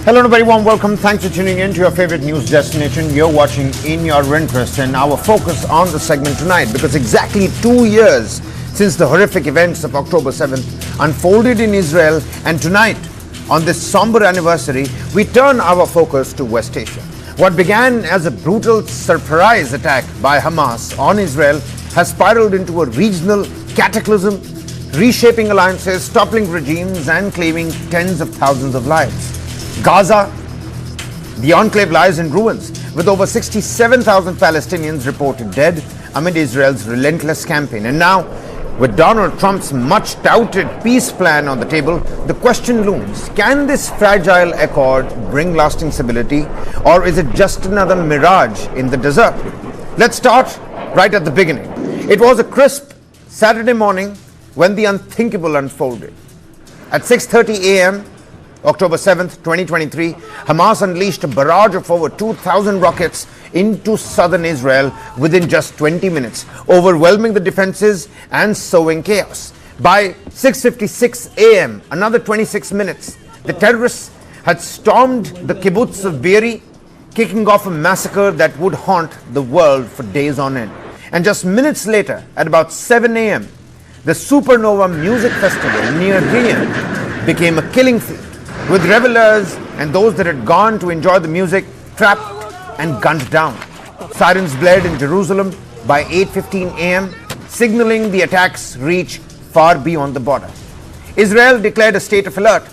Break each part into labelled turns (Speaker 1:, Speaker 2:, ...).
Speaker 1: Hello and a very warm welcome. Thanks for tuning in to your favorite news destination. You're watching In Your Interest, and our focus on the segment tonight, because exactly 2 years since the horrific events of October 7th unfolded in Israel, and tonight, on this somber anniversary, we turn our focus to West Asia. What began as a brutal surprise attack by Hamas on Israel has spiraled into a regional cataclysm, reshaping alliances, toppling regimes, and claiming tens of thousands of lives. Gaza, the enclave, lies in ruins, with over 67,000 Palestinians reported dead amid Israel's relentless campaign. And now, with Donald Trump's much touted peace plan on the table, the question looms: can this fragile accord bring lasting stability, or is it just another mirage in the desert? Let's start right at the beginning. It was a crisp Saturday morning when the unthinkable unfolded. At 6:30 a.m., October 7th, 2023, Hamas unleashed a barrage of over 2,000 rockets into southern Israel within just 20 minutes, overwhelming the defenses and sowing chaos. By 6:56 a.m., another 26 minutes, the terrorists had stormed the kibbutz of Be'eri, kicking off a massacre that would haunt the world for days on end. And just minutes later, at about 7 a.m., the Supernova Music Festival near Riyadh became a killing field, with revelers and those that had gone to enjoy the music trapped and gunned down. Sirens blared in Jerusalem by 8:15 a.m., signaling the attack's reach far beyond the border. Israel declared a state of alert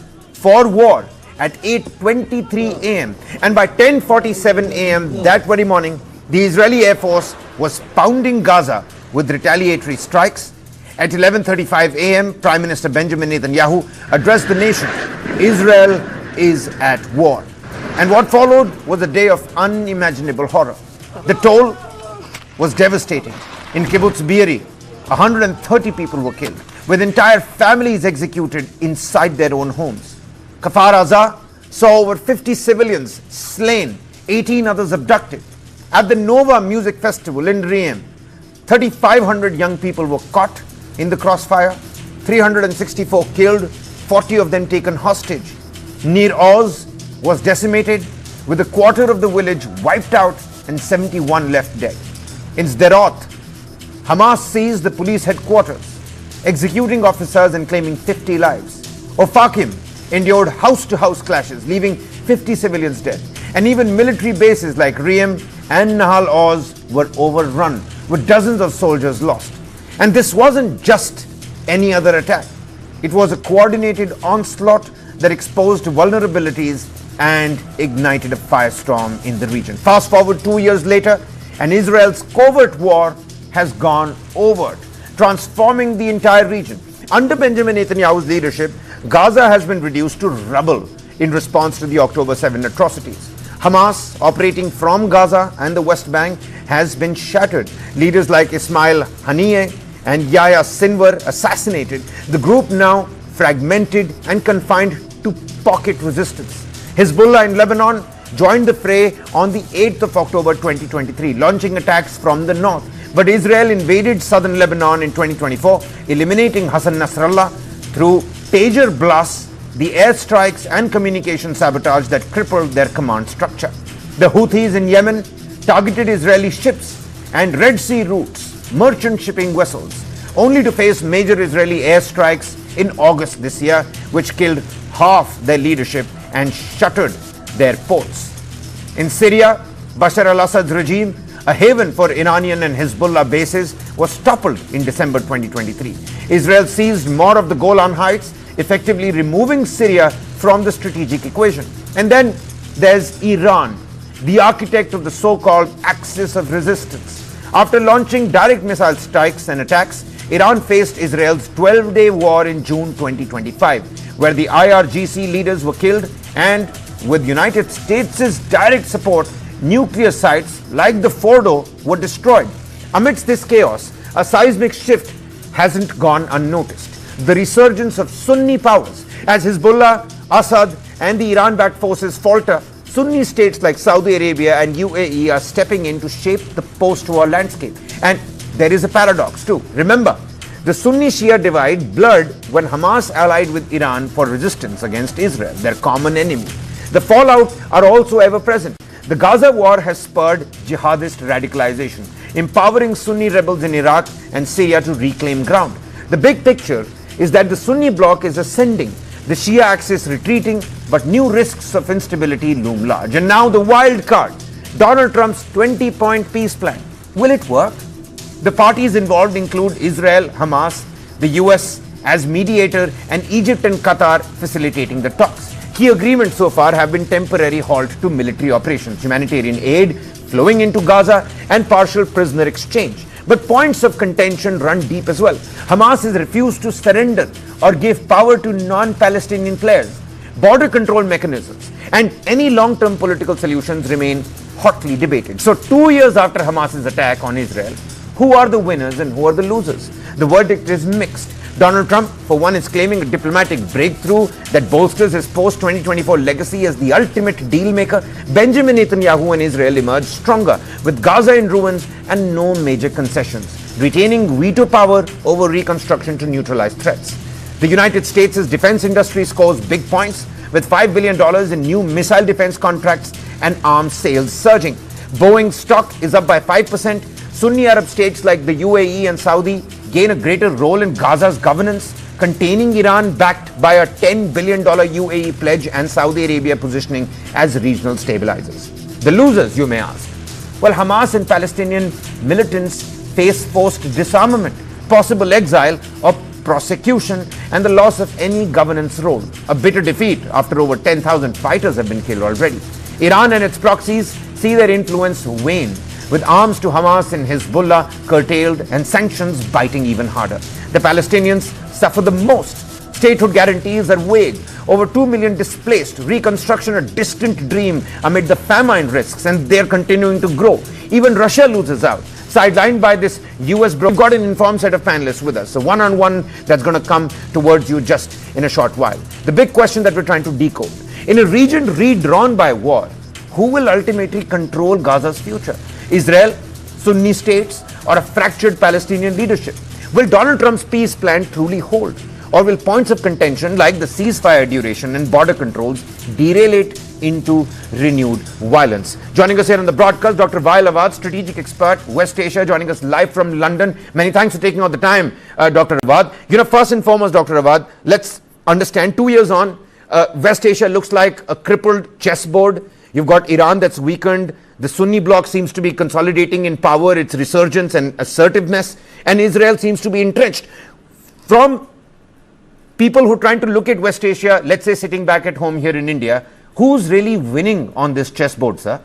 Speaker 1: for war at 8:23 a.m. and by 10:47 a.m. that very morning, the Israeli Air Force was pounding Gaza with retaliatory strikes. At 11:35 a.m., Prime Minister Benjamin Netanyahu addressed the nation: Israel is at war. And what followed was a day of unimaginable horror. The toll was devastating. In kibbutz Be'eri, 130 people were killed, with entire families executed inside their own homes. Kfar Aza saw over 50 civilians slain, 18 others abducted. At the Nova Music Festival in Riyadh, 3,500 young people were caught in the crossfire, 364 killed, 40 of them taken hostage. Nir Oz was decimated, with a quarter of the village wiped out and 71 left dead. In Sderot, Hamas seized the police headquarters, executing officers and claiming 50 lives. Ofakim endured house-to-house clashes, leaving 50 civilians dead. And even military bases like Riyam and Nahal Oz were overrun, with dozens of soldiers lost. And this wasn't just any other attack. It was a coordinated onslaught that exposed vulnerabilities and ignited a firestorm in the region. Fast forward 2 years later, and Israel's covert war has gone overt, transforming the entire region. Under Benjamin Netanyahu's leadership, Gaza has been reduced to rubble in response to the October 7 atrocities. Hamas, operating from Gaza and the West Bank, has been shattered. Leaders like Ismail Haniyeh and Yahya Sinwar assassinated, the group now fragmented and confined to pocket resistance. Hezbollah in Lebanon joined the fray on the 8th of October 2023, launching attacks from the north. But Israel invaded southern Lebanon in 2024, eliminating Hassan Nasrallah through pager blasts, the airstrikes and communication sabotage that crippled their command structure. The Houthis in Yemen targeted Israeli ships and Red Sea routes, merchant shipping vessels, only to face major Israeli airstrikes in August this year, which killed half their leadership and shuttered their ports. In Syria, Bashar al-Assad's regime, a haven for Iranian and Hezbollah bases, was toppled in December 2023. Israel seized more of the Golan Heights, effectively removing Syria from the strategic equation. And then there's Iran, the architect of the so-called axis of resistance. After launching direct missile strikes and attacks, Iran faced Israel's 12-day war in June 2025, where the IRGC leaders were killed, and with United States' direct support, nuclear sites like the Fordo were destroyed. Amidst this chaos, a seismic shift hasn't gone unnoticed. The resurgence of Sunni powers, as Hezbollah, Assad, and the Iran-backed forces falter, Sunni states like Saudi Arabia and UAE are stepping in to shape the post-war landscape. And there is a paradox too. Remember, the Sunni-Shia divide blurred when Hamas allied with Iran for resistance against Israel, their common enemy. The fallout are also ever present. The Gaza war has spurred jihadist radicalization, empowering Sunni rebels in Iraq and Syria to reclaim ground. The big picture is that the Sunni bloc is ascending, the Shia axis retreating, but new risks of instability loom large. And now the wild card, Donald Trump's 20-point peace plan. Will it work? The parties involved include Israel, Hamas, the US as mediator, and Egypt and Qatar facilitating the talks. Key agreements so far have been temporary halt to military operations, humanitarian aid flowing into Gaza, and partial prisoner exchange. But points of contention run deep as well. Hamas has refused to surrender or give power to non-Palestinian players. Border control mechanisms and any long-term political solutions remain hotly debated. So 2 years after Hamas's attack on Israel, who are the winners and who are the losers? The verdict is mixed. Donald Trump, for one, is claiming a diplomatic breakthrough that bolsters his post-2024 legacy as the ultimate deal maker. Benjamin Netanyahu and Israel emerge stronger, with Gaza in ruins and no major concessions, retaining veto power over reconstruction to neutralize threats. The United States' defense industry scores big points, with $5 billion in new missile defense contracts and arms sales surging. Boeing stock is up by 5%. Sunni Arab states like the UAE and Saudi gain a greater role in Gaza's governance, containing Iran backed by a $10 billion UAE pledge and Saudi Arabia positioning as regional stabilizers. The losers, you may ask. Well, Hamas and Palestinian militants face forced disarmament, possible exile or prosecution, and the loss of any governance role. A bitter defeat after over 10,000 fighters have been killed already. Iran and its proxies see their influence wane, with arms to Hamas and Hezbollah curtailed and sanctions biting even harder. The Palestinians suffer the most. Statehood guarantees are vague. Over 2 million displaced, reconstruction a distant dream amid the famine risks, and they're continuing to grow. Even Russia loses out. Sidelined by this US We've got an informed set of panelists with us, a one-on-one that's going to come towards you just in a short while. The big question that we're trying to decode. In a region redrawn by war, who will ultimately control Gaza's future? Israel, Sunni states, or a fractured Palestinian leadership? Will Donald Trump's peace plan truly hold? Or will points of contention like the ceasefire duration and border controls derail it into renewed violence? Joining us here on the broadcast, Dr. Wael Awad, strategic expert, West Asia, joining us live from London. Many thanks for taking out the time, Dr. Awad. First and foremost, Dr. Awad, let's understand, 2 years on, West Asia looks like a crippled chessboard. You've got Iran that's weakened. The Sunni bloc seems to be consolidating in power, its resurgence and assertiveness, and Israel seems to be entrenched. From people who are trying to look at West Asia, let's say sitting back at home here in India, who's really winning on this chessboard, sir?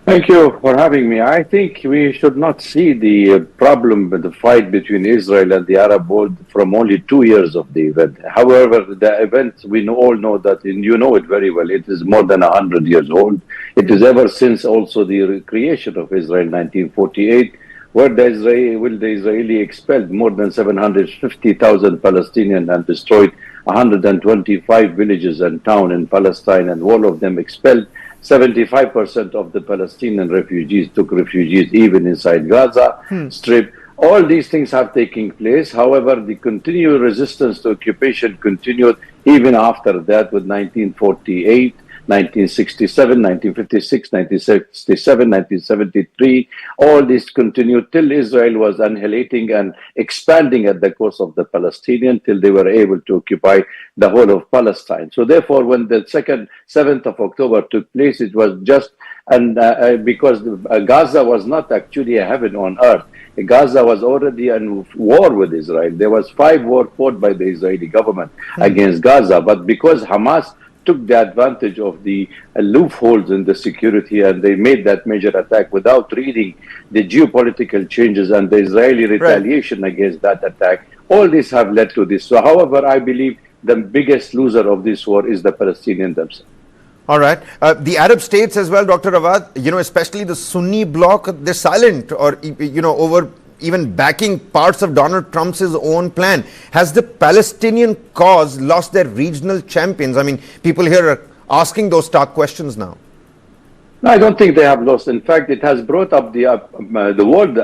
Speaker 2: Thank you for having me. I think we should not see the problem with the fight between Israel and the Arab world from only 2 years of the event. However, the event, we all know that, and you know it very well, it is more than 100 years old. It is ever since also the creation of Israel in 1948, where the Israeli expelled more than 750,000 Palestinians and destroyed 125 villages and towns in Palestine, and all of them expelled. 75% of the Palestinian refugees took refugees even inside Gaza Strip. All these things have taken place. However, the continued resistance to occupation continued even after that, with 1948, 1967, 1956, 1967, 1973. All this continued till Israel was annihilating and expanding at the cost of the Palestinians, till they were able to occupy the whole of Palestine. So therefore, when the 7th of October took place, it was just, because Gaza was not actually a heaven on earth. Gaza was already in war with Israel. There was 5 wars fought by the Israeli government against Gaza, but because Hamas took the advantage of the loopholes in the security, and they made that major attack without reading the geopolitical changes and the Israeli retaliation against that attack. All this have led to this. So, however, I believe the biggest loser of this war is the Palestinians themselves.
Speaker 1: All right. The Arab states as well, Dr. Awad, especially the Sunni bloc, they're silent or, over even backing parts of Donald Trump's own plan. Has the Palestinian cause lost their regional champions? I mean, people here are asking those stark questions now.
Speaker 2: No, I don't think they have lost. In fact, it has brought up the world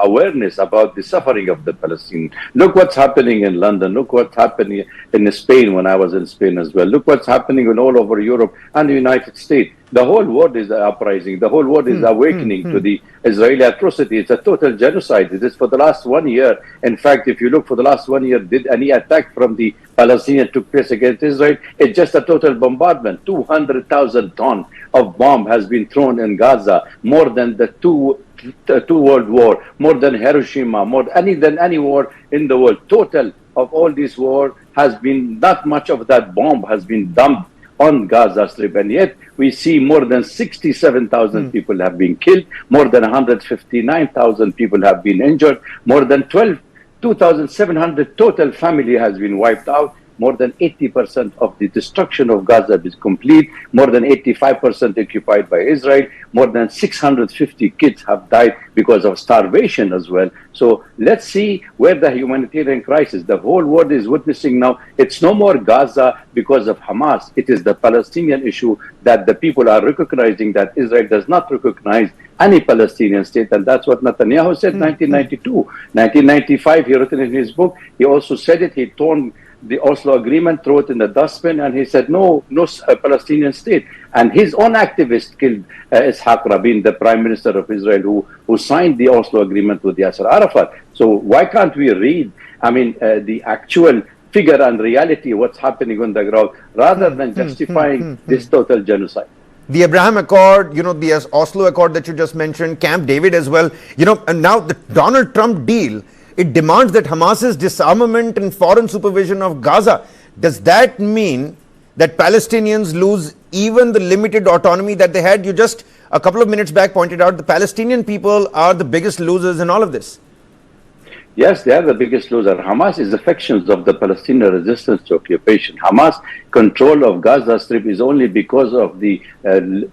Speaker 2: awareness about the suffering of the Palestinians. Look what's happening in London. Look what's happening in Spain when I was in Spain as well. Look what's happening in all over Europe and the United States. The whole world is uprising. The whole world is awakening to the Israeli atrocity. It's a total genocide. It is for the last 1 year. In fact, if you look for the last 1 year, did any attack from the Palestinians took place against Israel? It's just a total bombardment. 200,000 tons of bomb has been thrown in Gaza, more than the two world war, more than Hiroshima, more than any war in the world. Total of all this war has been, not much of that bomb has been dumped on Gaza Strip, and yet we see more than 67,000 people have been killed, more than 159,000 people have been injured, more than 2,700 total family has been wiped out. More than 80% of the destruction of Gaza is complete. More than 85% occupied by Israel. More than 650 kids have died because of starvation as well. So let's see where the humanitarian crisis, the whole world is witnessing now. It's no more Gaza because of Hamas. It is the Palestinian issue that the people are recognizing that Israel does not recognize any Palestinian state. And that's what Netanyahu said in 1992. 1995, he wrote in his book. He also said it. He torn the Oslo Agreement, threw it in the dustbin, and he said, no Palestinian state. And his own activist killed Ishaq Rabin, the prime minister of Israel, who signed the Oslo Agreement with Yasser Arafat. So why can't we read, the actual figure and reality of what's happening on the ground, rather than justifying this total genocide?
Speaker 1: The Abraham Accord, the Oslo Accord that you just mentioned, Camp David as well, and now the Donald Trump deal, it demands that Hamas's disarmament and foreign supervision of Gaza. Does that mean that Palestinians lose even the limited autonomy that they had? You just a couple of minutes back pointed out the Palestinian people are the biggest losers in all of this.
Speaker 2: Yes, they are the biggest loser. Hamas is the factions of the Palestinian resistance to occupation. Hamas control of Gaza Strip is only because of the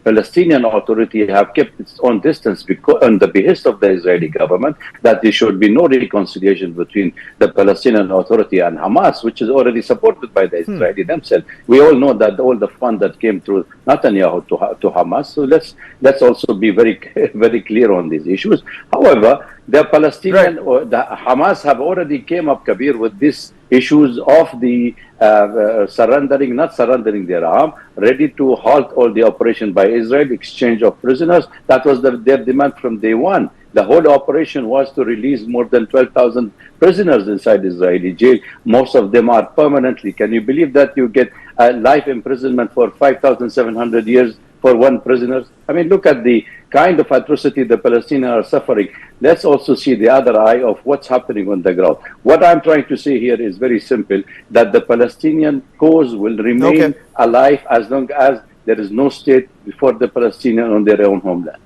Speaker 2: Palestinian Authority have kept its own distance on the behest of the Israeli government, that there should be no reconciliation between the Palestinian Authority and Hamas, which is already supported by the Israeli themselves. We all know that all the fund that came through Netanyahu to Hamas. So let's also be very, very clear on these issues. However, the Palestinian or the Hamas have already came up, Kabir, with these issues of the not surrendering their arm, ready to halt all the operation by Israel, exchange of prisoners. That was their demand from day one. The whole operation was to release more than 12,000 prisoners inside Israeli jail. Most of them are permanently. Can you believe that you get a life imprisonment for 5,700 years for one prisoner? I mean, look at the kind of atrocity the Palestinians are suffering. Let's also see the other eye of what's happening on the ground. What I'm trying to say here is very simple, that the Palestinian cause will remain alive as long as there is no state before the Palestinians on their own homeland.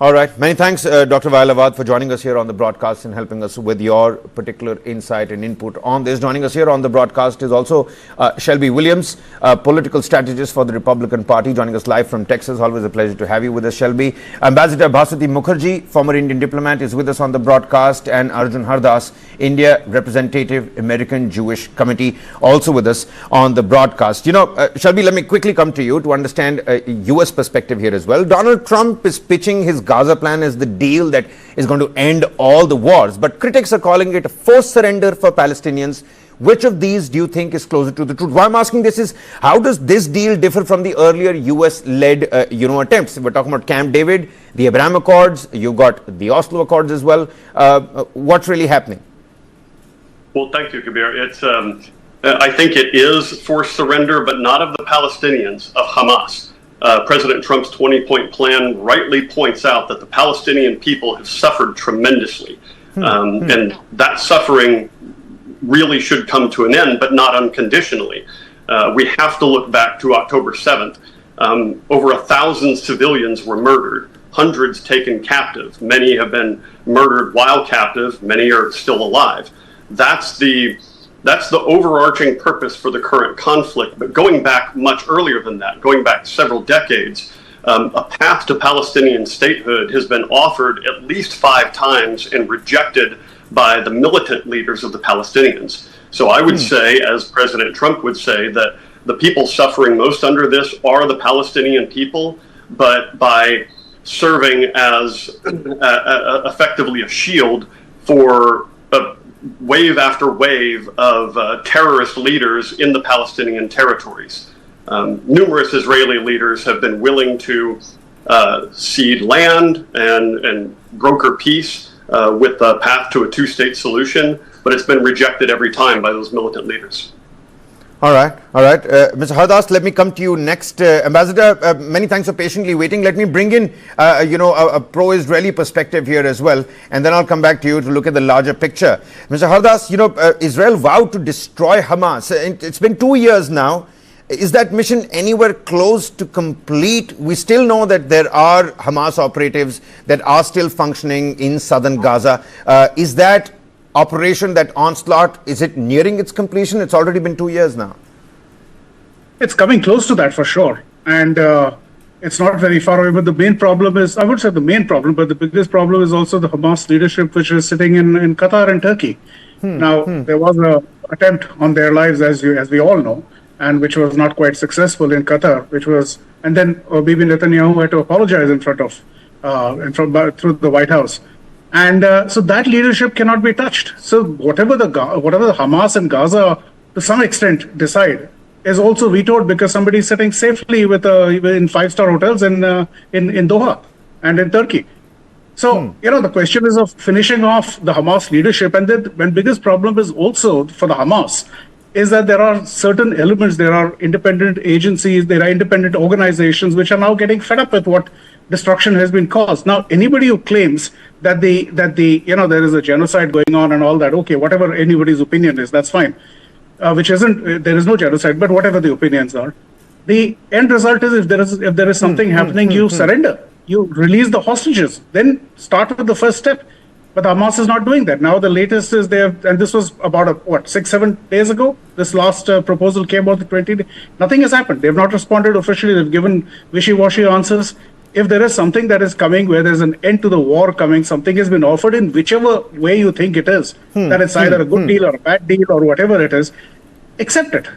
Speaker 1: All right. Many thanks, Dr. Vailawad, for joining us here on the broadcast and helping us with your particular insight and input on this. Joining us here on the broadcast is also Shelby Williams, political strategist for the Republican Party, joining us live from Texas. Always a pleasure to have you with us, Shelby. Ambassador Bhaswati Mukherjee, former Indian diplomat, is with us on the broadcast, and Arjun Hardas, India Representative, American Jewish Committee, also with us on the broadcast. Shelby, let me quickly come to you to understand a U.S. perspective here as well. Donald Trump is pitching his Gaza plan as the deal that is going to end all the wars, but critics are calling it a forced surrender for Palestinians. Which of these do you think is closer to the truth? Why I'm asking this is, how does this deal differ from the earlier US-led attempts? We're talking about Camp David, the Abraham Accords, you've got the Oslo Accords as well. What's really happening?
Speaker 3: Well, thank you, Kabir. It's I think it is forced surrender, but not of the Palestinians, of Hamas. President Trump's 20-point plan rightly points out that the Palestinian people have suffered tremendously. And that suffering really should come to an end, but not unconditionally. We have to look back to October 7th. Over 1,000 civilians were murdered, hundreds taken captive. Many have been murdered while captive, many are still alive. That's the overarching purpose for the current conflict. But going back much earlier than that, going back several decades, a path to Palestinian statehood has been offered at least 5 times and rejected by the militant leaders of the Palestinians. So I would say, as President Trump would say, that the people suffering most under this are the Palestinian people, but by serving as effectively a shield for wave after wave of terrorist leaders in the Palestinian territories. Numerous Israeli leaders have been willing to cede land and broker peace with the path to a two-state solution, but it's been rejected every time by those militant leaders.
Speaker 1: All right. Mr. Hardas, let me come to you next. Ambassador, many thanks for patiently waiting. Let me bring in, a pro-Israeli perspective here as well, and then I'll come back to you to look at the larger picture. Mr. Hardas, Israel vowed to destroy Hamas. It's been 2 years now. Is that mission anywhere close to complete? We still know that there are Hamas operatives that are still functioning in southern Gaza. Is that operation, that onslaught, is it nearing its completion? It's already been 2 years now.
Speaker 4: It's coming close to that for sure. And it's not very far away. But the main problem is, I would say the main problem, but the biggest problem is also the Hamas leadership, which is sitting in Qatar and Turkey. There was an attempt on their lives, as we all know, and which was not quite successful in Qatar, and then Bibi Netanyahu had to apologize through the White House. And so that leadership cannot be touched. So whatever the Hamas and Gaza, to some extent, decide is also vetoed because somebody is sitting safely in five-star hotels in Doha and in Turkey. So the question is of finishing off the Hamas leadership, and the biggest problem is also for the Hamas is that there are certain elements, there are independent agencies, there are independent organizations which are now getting fed up with what destruction has been caused. Now, anybody who claims that there is a genocide going on and all that, okay, whatever anybody's opinion is, that's fine. There is no genocide, but whatever the opinions are, the end result is if there is something happening, you surrender, you release the hostages, then start with the first step. But Hamas is not doing that. Now the latest is and this was about 6-7 days ago. This last proposal came out the 20 days. Nothing has happened. They have not responded officially. They've given wishy-washy answers. If there is something that is coming where there's an end to the war coming, something has been offered in whichever way you think it is, that it's either a good deal or a bad deal or whatever it is, accept it.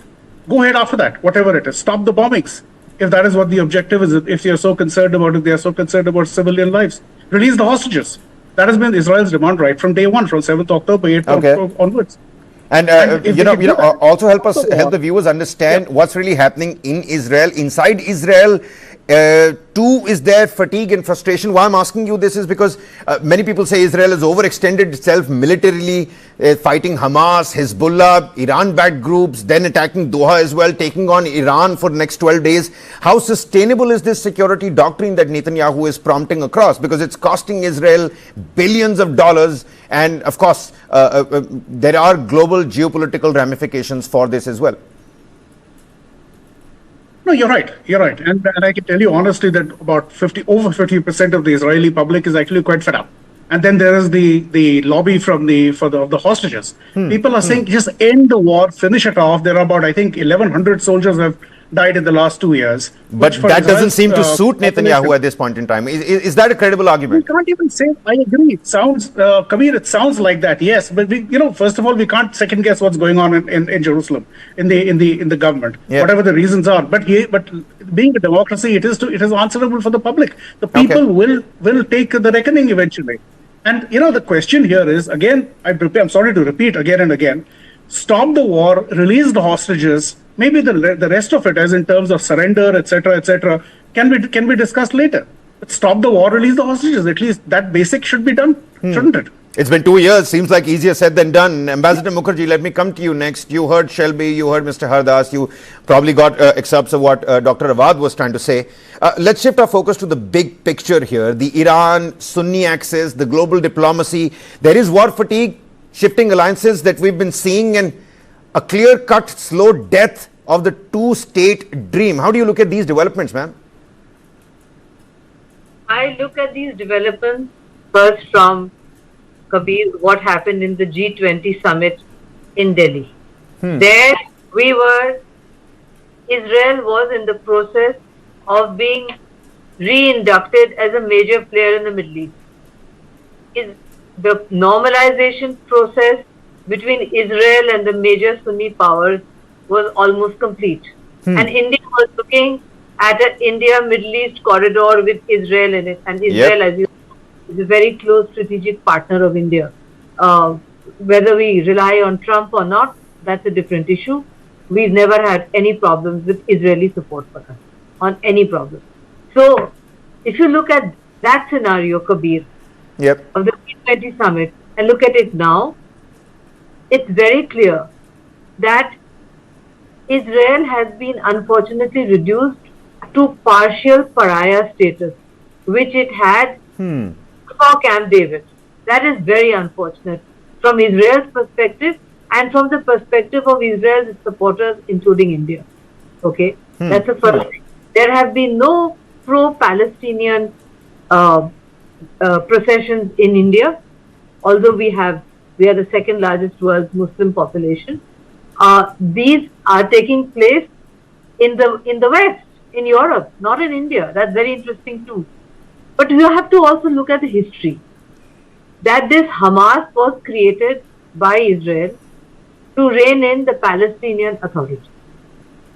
Speaker 4: Go ahead after that, whatever it is. Stop the bombings. If that is what the objective is, if they are so concerned about civilian lives, release the hostages. That has been Israel's demand right from day one, from 7th October, 8th October onwards.
Speaker 1: And also help the viewers understand what's really happening in Israel. Inside Israel, too, is there fatigue and frustration? Why I'm asking you this is because many people say Israel has overextended itself militarily, fighting Hamas, Hezbollah, Iran-backed groups, then attacking Doha as well, taking on Iran for the next 12 days. How sustainable is this security doctrine that Netanyahu is prompting across? Because it's costing Israel billions of dollars, and of course, there are global geopolitical ramifications for this as well.
Speaker 4: No, you're right. And I can tell you honestly that over 50% of the Israeli public is actually quite fed up. And then there is the lobby for the hostages. People are saying just end the war, finish it off. There are about, I think, 1,100 soldiers have died in the last 2 years.
Speaker 1: But that doesn't seem to suit Netanyahu at this point in time. Is that a credible argument?
Speaker 4: We can't even say, I agree. It sounds, Kabir, it sounds like that, yes. But first of all, we can't second guess what's going on in Jerusalem, in the government, whatever the reasons are. But being a democracy, it is answerable for the public. The people will take the reckoning eventually. And the question here is, again, I'm sorry to repeat again and again, stop the war, release the hostages. Maybe the rest of it, as in terms of surrender, etc., can be discussed later. But stop the war, release the hostages. At least that basic should be done, shouldn't it?
Speaker 1: It's been 2 years. Seems like easier said than done. Ambassador Mukherjee, let me come to you next. You heard Shelby, you heard Mr. Hardas. You probably got excerpts of what Dr. Awad was trying to say. Let's shift our focus to the big picture here. The Iran-Sunni axis, the global diplomacy. There is war fatigue, shifting alliances that we've been seeing, and a clear-cut, slow death of the two-state dream. How do you look at these developments, ma'am?
Speaker 5: I look at these developments first from, Kabir, what happened in the G20 summit in Delhi. There we were, Israel was in the process of being re-inducted as a major player in the Middle East. The normalization process between Israel and the major Sunni powers was almost complete. And India was looking at an India-Middle East corridor with Israel in it. And Israel, as you know, is a very close strategic partner of India. Whether we rely on Trump or not, that's a different issue. We've never had any problems with Israeli support for us, on any problem. So, if you look at that scenario, Kabir, of the G20 summit, and look at it now, it's very clear that Israel has been unfortunately reduced to partial pariah status, which it had before Camp David. That is very unfortunate from Israel's perspective and from the perspective of Israel's supporters, including India. Okay, that's the first thing. There have been no pro-Palestinian processions in India, although we are the second largest world's Muslim population. These are taking place in the West, in Europe, not in India. That's very interesting too. But you have to also look at the history. That this Hamas was created by Israel to rein in the Palestinian Authority.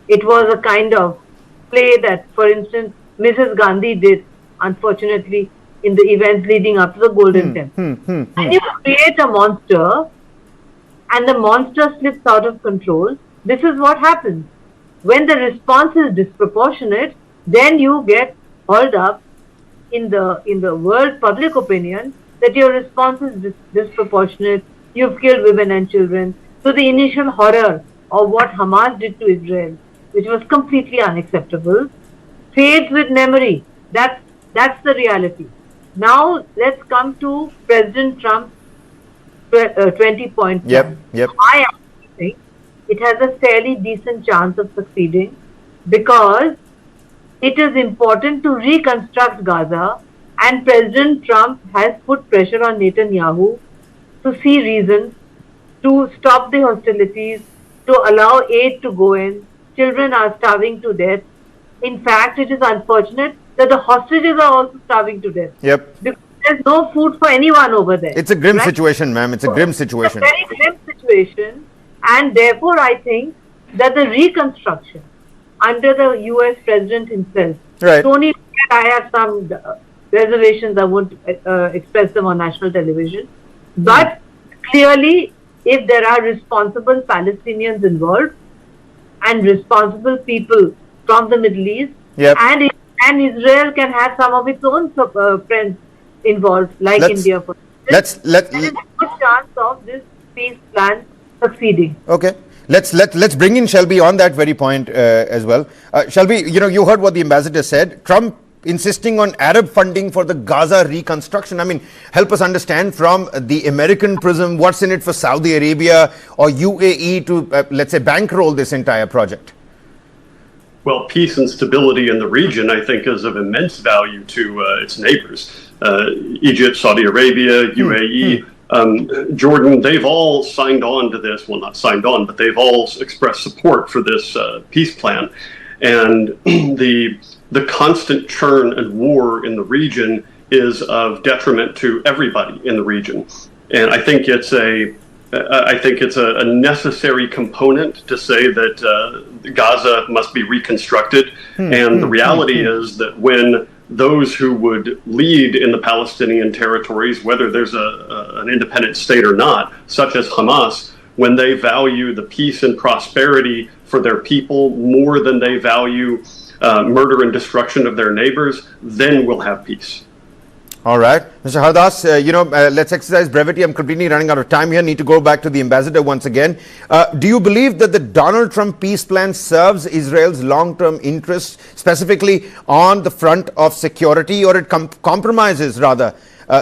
Speaker 5: It was a kind of play that, for instance, Mrs. Gandhi did, unfortunately, in the events leading up to the Golden Temple. And you create a monster, and the monster slips out of control. This is what happens. When the response is disproportionate, then you get hauled up in the world public opinion that your response is disproportionate. You've killed women and children. So the initial horror of what Hamas did to Israel, which was completely unacceptable, fades with memory. That's the reality. Now let's come to President Trump's 20-point plan. I think it has a fairly decent chance of succeeding because it is important to reconstruct Gaza, and President Trump has put pressure on Netanyahu to see reasons to stop the hostilities, to allow aid to go in. Children are starving to death. In fact, it is unfortunate that the hostages are also starving to death. Because there's no food for anyone over there.
Speaker 1: It's a grim situation, ma'am. It's a grim situation.
Speaker 5: It's a very grim situation. And therefore, I think that the reconstruction under the US President himself, Tony, I have some reservations. I won't express them on national television. But clearly, if there are responsible Palestinians involved and responsible people from the Middle East, and Israel can have some of its own friends involved, like India. There is a good chance of this peace plan succeeding.
Speaker 1: Okay. Let's bring in Shelby on that very point as well. Shelby, you heard what the ambassador said. Trump insisting on Arab funding for the Gaza reconstruction. I mean, help us understand from the American prism, what's in it for Saudi Arabia or UAE to, let's say, bankroll this entire project?
Speaker 3: Well, peace and stability in the region, I think, is of immense value to its neighbors. Egypt, Saudi Arabia, UAE, Jordan, they've all signed on to this. Well, not signed on, but they've all expressed support for this peace plan. And the constant churn and war in the region is of detriment to everybody in the region. And I think it's a necessary component to say that Gaza must be reconstructed. And the reality is that when those who would lead in the Palestinian territories, whether there's an independent state or not, such as Hamas, when they value the peace and prosperity for their people more than they value murder and destruction of their neighbors, then we'll have peace.
Speaker 1: All right. Mr. Hardas, let's exercise brevity. I'm completely running out of time here. Need to go back to the ambassador once again. Do you believe that the Donald Trump peace plan serves Israel's long-term interests, specifically on the front of security, or it compromises, rather,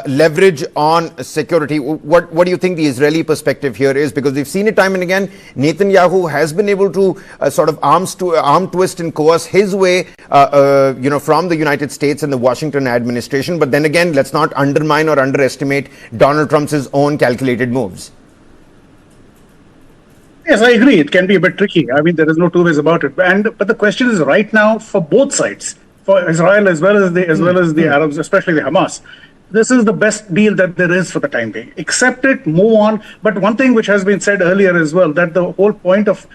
Speaker 1: leverage on security? What do you think the Israeli perspective here is? Because we've seen it time and again. Netanyahu has been able to sort of arm twist and coerce his way, from the United States and the Washington administration. But then again, let's not undermine or underestimate Donald Trump's own calculated moves.
Speaker 4: Yes, I agree. It can be a bit tricky. I mean, there is no two ways about it. But the question is right now for both sides, for Israel as well as the Arabs, especially the Hamas. This is the best deal that there is for the time being. Accept it, move on. But one thing which has been said earlier as well, that the whole point of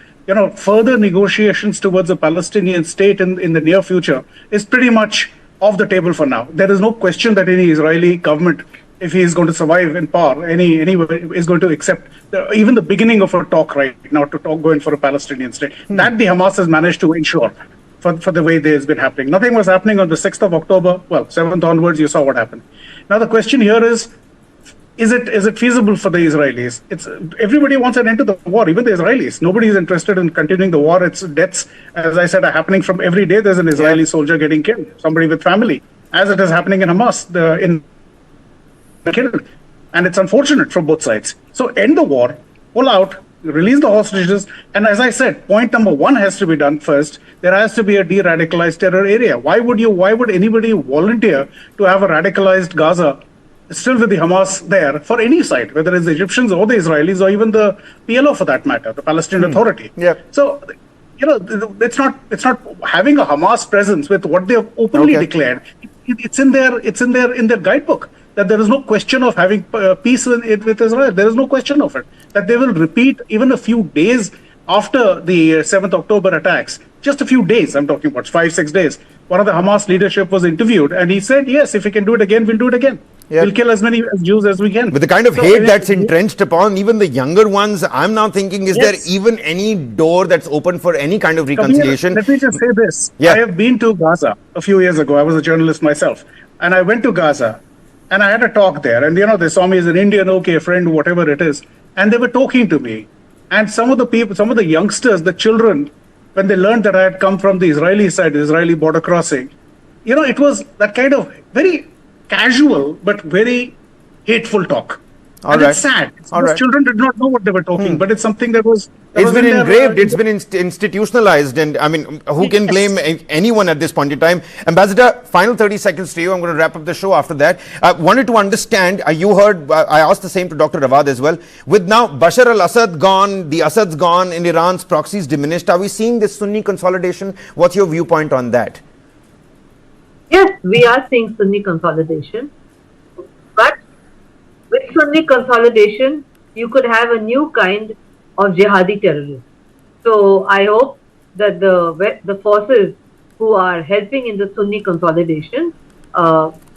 Speaker 4: further negotiations towards a Palestinian state in the near future is pretty much off the table for now. There is no question that any Israeli government, if he is going to survive in power, anyway, is going to accept even the beginning of a talk right now to going for a Palestinian state. That the Hamas has managed to ensure for the way there has been happening. Nothing was happening on the 6th of October. Well, 7th onwards, you saw what happened. Now the question here is it feasible for the Israelis? Everybody wants an end to the war, even the Israelis. Nobody is interested in continuing the war. Its deaths, as I said, are happening from every day. There's an Israeli soldier getting killed, somebody with family, as it is happening in Hamas, killed. And it's unfortunate from both sides. So end the war, pull out, release the hostages, and as I said, point number one has to be done first. There has to be a de-radicalized terror area. Why would anybody volunteer to have a radicalized Gaza still with the Hamas there for any side, whether it's the Egyptians or the Israelis or even the PLO for that matter, the Palestinian Authority? So it's not having a Hamas presence with what they have openly declared. It's in their guidebook that there is no question of having peace with Israel. There is no question of it. That they will repeat even a few days after the 7th October attacks. Just a few days, I'm talking about 5-6 days. One of the Hamas leadership was interviewed and he said, yes, if we can do it again, we'll do it again. We'll kill as many Jews as we can.
Speaker 1: With the kind of hate that's entrenched upon even the younger ones, I'm now thinking, is there even any door that's open for any kind of reconciliation?
Speaker 4: Let me just say this. I have been to Gaza a few years ago. I was a journalist myself. And I went to Gaza and I had a talk there. And, they saw me as an Indian, a friend, whatever it is. And they were talking to me. And some of the youngsters, the children, when they learned that I had come from the Israeli side, the Israeli border crossing, it was that kind of very casual but very hateful talk. It's sad. Those children did not know what they were talking, but it's something that was...
Speaker 1: It's been engraved, it's been institutionalized, and I mean, who can blame anyone at this point in time? Ambassador, final 30 seconds to you. I'm going to wrap up the show after that. I wanted to understand, you heard, I asked the same to Dr. Rawad as well. With now Bashar al-Assad gone, the Assad's gone, and Iran's proxies diminished, are we seeing this Sunni consolidation? What's your viewpoint on that?
Speaker 5: Yes, we are seeing Sunni consolidation, but with Sunni consolidation, you could have a new kind of jihadi terrorism. So I hope that the forces who are helping in the Sunni consolidation,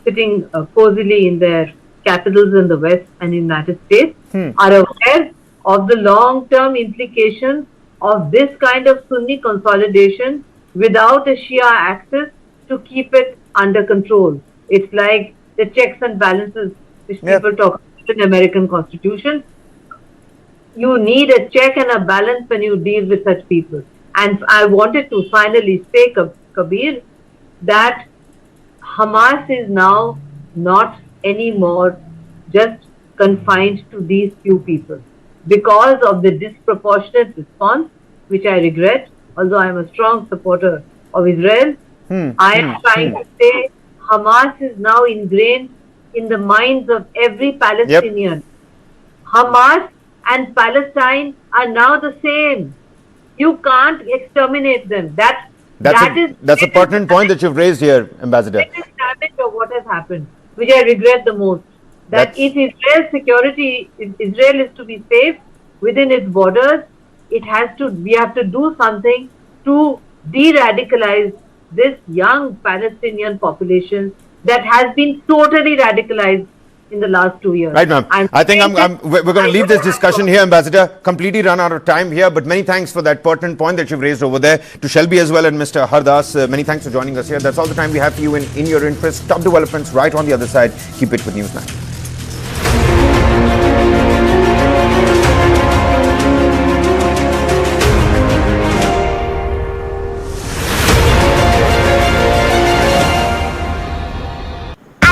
Speaker 5: sitting cozily in their capitals in the West and United States, are aware of the long-term implications of this kind of Sunni consolidation without a Shia axis to keep it under control. It's like the checks and balances which people talk about in American Constitution. You need a check and a balance when you deal with such people. And I wanted to finally say, Kabir, that Hamas is now not anymore just confined to these few people. Because of the disproportionate response, which I regret, although I am a strong supporter of Israel, I am trying to say Hamas is now ingrained in the minds of every Palestinian. Hamas and Palestine are now the same. You can't exterminate them.
Speaker 1: That's a pertinent point that you've raised here, Ambassador.
Speaker 5: That is damage of what has happened, which I regret the most. That if Israel is to be safe within its borders, we have to do something to de-radicalize this young Palestinian population that has been totally radicalized in the last 2 years.
Speaker 1: Right, ma'am. I think we're going to leave this discussion here, Ambassador. Completely run out of time here, but many thanks for that pertinent point that you've raised over there. To Shelby as well and Mr. Hardas, many thanks for joining us here. That's all the time we have for you in Your Interest. Top developments right on the other side. Keep it with News9.